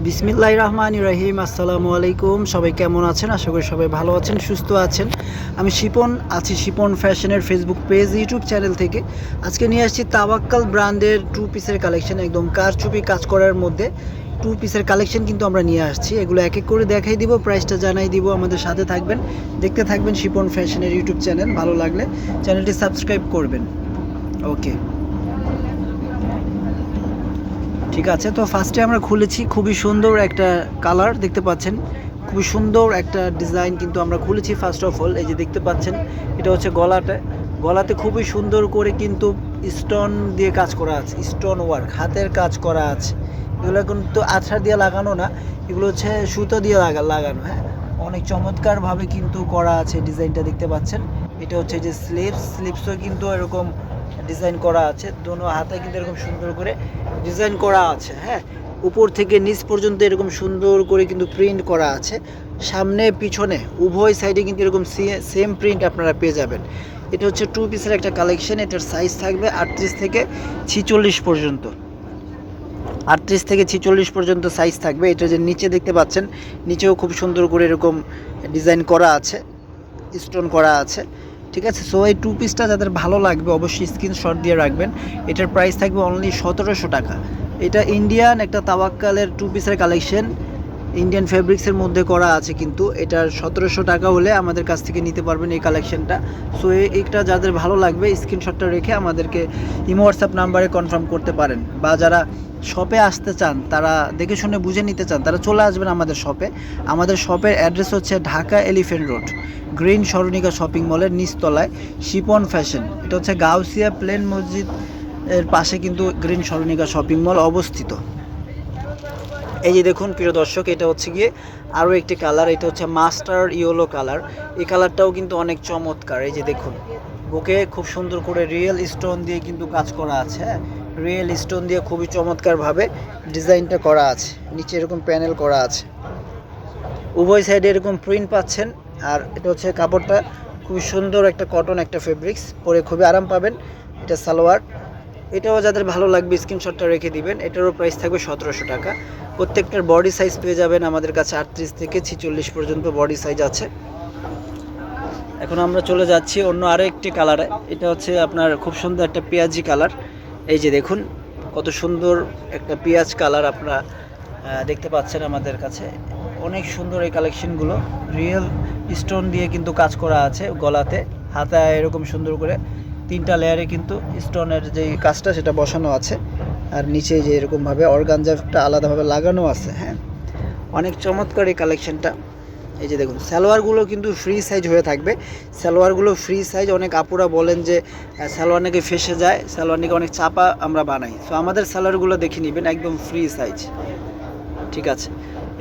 বিসমিল্লাহির রহমানির রহিম। আসসালামু আলাইকুম। সবাই কেমন আছেন? আশা করি সবাই ভালো আছেন, সুস্থ আছেন। আমি শিপন আছি, শিপন ফ্যাশনের ফেসবুক পেজ, ইউটিউব চ্যানেল থেকে। আজকে নিয়ে আসছি তাওয়াক্কাল ব্র্যান্ডের টু পিসের কালেকশন, একদম কারচুপি কাজ করার মধ্যে টু পিসের কালেকশন কিন্তু আমরা নিয়ে আসছি। এগুলো এক এক করে দেখাই দিব, প্রাইসটা জানাই দিব। আমাদের সাথে থাকবেন, দেখতে থাকবেন শিপন ফ্যাশনের ইউটিউব চ্যানেল। ভালো লাগলে চ্যানেলটি সাবস্ক্রাইব করবেন। ওকে, ঠিক আছে। তো ফার্স্টে আমরা খুলেছি, খুবই সুন্দর একটা কালার দেখতে পাচ্ছেন, খুবই সুন্দর একটা ডিজাইন কিন্তু আমরা খুলেছি। ফার্স্ট অফ অল এই যে দেখতে পাচ্ছেন, এটা হচ্ছে গলাতে খুবই সুন্দর করে কিন্তু স্টোন দিয়ে কাজ করা আছে, স্টোন ওয়ার্ক, হাতের কাজ করা আছে। এগুলো কিন্তু আঠা দিয়ে লাগানো না, এগুলো হচ্ছে সুতো দিয়ে লাগানো। হ্যাঁ, অনেক চমৎকারভাবে কিন্তু করা আছে। ডিজাইনটা দেখতে পাচ্ছেন, এটা হচ্ছে যে স্লিপসও কিন্তু এরকম ডিজাইন করা আছে। দোনো হাতে কিন্তু এরকম সুন্দর করে ডিজাইন করা আছে। হ্যাঁ, উপর থেকে নিচ পর্যন্ত এরকম সুন্দর করে কিন্তু প্রিন্ট করা আছে। সামনে পিছনে উভয় সাইডে কিন্তু এরকম সেম প্রিন্ট আপনারা পেয়ে যাবেন। এটা হচ্ছে টু পিসের একটা কালেকশন। এটার সাইজ থাকবে 38 থেকে 46 পর্যন্ত। 38 থেকে 46 পর্যন্ত সাইজ থাকবে। এটা যে নিচে দেখতে পাচ্ছেন, নিচেও খুব সুন্দর করে এরকম ডিজাইন করা আছে, স্টোন করা আছে। ঠিক আছে। সো এই টু পিসটা যাদের ভালো লাগবে অবশ্যই স্ক্রিনশট দিয়ে রাখবেন। এটার প্রাইস থাকবে অনলি 1700 টাকা। এটা ইন্ডিয়ান একটা তাওয়াক্কালের টু পিসের কালেকশন, ইন্ডিয়ান ফেব্রিক্সের মধ্যে করা আছে কিন্তু। এটার 1700 টাকা হলে আমাদের কাছ থেকে নিতে পারবেন এই কালেকশনটা। সো এইটা যাদের ভালো লাগবে স্ক্রিনশটটা রেখে আমাদেরকে ইমো হোয়াটসঅ্যাপ নাম্বারে কনফার্ম করতে পারেন, বা যারা শপে আসতে চান, তারা দেখে শুনে বুঝে নিতে চান, তারা চলে আসবেন আমাদের শপে। আমাদের শপের অ্যাড্রেস হচ্ছে Dhaka Elephant Road, Green Saranika shopping মলের নিচতলায় শিপন ফ্যাশন। এটা হচ্ছে গাউসিয়া প্লেন মসজিদ এর পাশে কিন্তু গ্রিন সরণিকা শপিং মল অবস্থিত। এই যে দেখুন প্রিয় দর্শক, এটা হচ্ছে গিয়ে আরও একটি কালার, এটা হচ্ছে মাস্টার্ড ইয়েলো কালার। এই কালারটাও কিন্তু অনেক চমৎকার। এই যে দেখুন, বুকে খুব সুন্দর করে রিয়েল স্টোন দিয়ে কিন্তু কাজ করা আছে। হ্যাঁ, রিয়েল স্টোন দিয়ে খুবই চমৎকারভাবে ডিজাইনটা করা আছে। নিচে এরকম প্যানেল করা আছে, উভয় সাইডে এরকম প্রিন্ট পাচ্ছেন। আর এটা হচ্ছে কাপড়টা খুবই সুন্দর, একটা কটন একটা ফেব্রিক্স, পরে খুবই আরাম পাবেন। এটা সালোয়ার। এটাও যাদের ভালো লাগবে স্ক্রিনশটটা রেখে দিবেন। এটারও প্রাইস থাকবে 1700 টাকা। প্রত্যেকটার বডি সাইজ পেয়ে যাবেন আমাদের কাছে 38 থেকে 46 পর্যন্ত বডি সাইজ আছে। এখন আমরা চলে যাচ্ছি অন্য আরও একটি কালারে। এটা হচ্ছে আপনার খুব সুন্দর একটা পেঁয়াজি কালার। এই যে দেখুন কত সুন্দর একটা পেঁয়াজ কালার আপনারা দেখতে পাচ্ছেন আমাদের কাছে। অনেক সুন্দর এই কালেকশনগুলো, রিয়েল স্টোন দিয়ে কিন্তু কাজ করা আছে। গলাতে হাতায় এরকম সুন্দর করে 3টা লেয়ারে কিন্তু স্টোনের যে কাজটা সেটা বসানো আছে। আর নিচে যে এরকমভাবে অর্গানজাটা আলাদাভাবে লাগানো আছে। হ্যাঁ, অনেক চমৎকার এই কালেকশনটা। এই যে দেখুন, সালোয়ারগুলো কিন্তু ফ্রি সাইজ হয়ে থাকবে। সালোয়ারগুলো ফ্রি সাইজ। অনেক আপুরা বলেন যে সালোয়ার নাকি ফেসে যায়, সালোয়ার নাকি অনেক চাপা আমরা বানাই। তো আমাদের সালোয়ারগুলো দেখে নেবেন, একদম ফ্রি সাইজ। ঠিক আছে।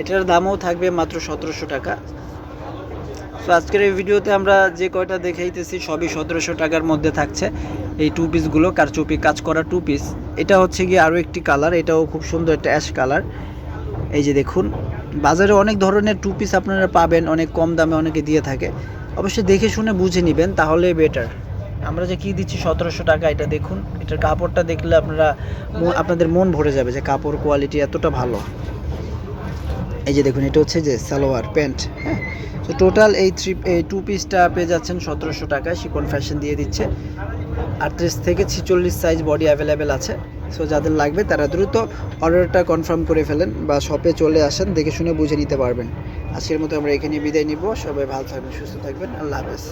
এটার দামও থাকবে মাত্র 1700 টাকা। তো আজকের এই ভিডিওতে আমরা যে কয়টা দেখাইতেছি সবই 1700 টাকার মধ্যে থাকছে। এই টু পিসগুলো কারচুপি কাজ করা টু পিস। এটা হচ্ছে গিয়ে আরও একটি কালার, এটাও খুব সুন্দর একটা অ্যাশ কালার। এই যে দেখুন, বাজারে অনেক ধরনের টু পিস আপনারা পাবেন, অনেক কম দামে অনেকে দিয়ে থাকে। অবশ্যই দেখে শুনে বুঝে নেবেন, তাহলে বেটার। আমরা যে কী দিচ্ছি 1700 টাকা, এটা দেখুন। এটার কাপড়টা দেখলে আপনাদের মন ভরে যাবে যে কাপড় কোয়ালিটি এতটা ভালো। এই যে দেখুন, এটা হচ্ছে যে সালোয়ার প্যান্ট। হ্যাঁ, তো টোটাল এই টু পিসটা পেয়ে যাচ্ছেন 1700 টাকায়। শিপন ফ্যাশন দিয়ে দিচ্ছে। 38 থেকে 46 সাইজ বডি অ্যাভেলেবেল আছে। সো যাদের লাগবে তারা দ্রুত অর্ডারটা কনফার্ম করে ফেলেন, বা শপে চলে আসেন, দেখে শুনে বুঝে নিতে পারবেন। আজকের মতো আমরা এখানে বিদায় নিব। সবাই ভালো থাকবেন, সুস্থ থাকবেন। আল্লাহ হাফেজ।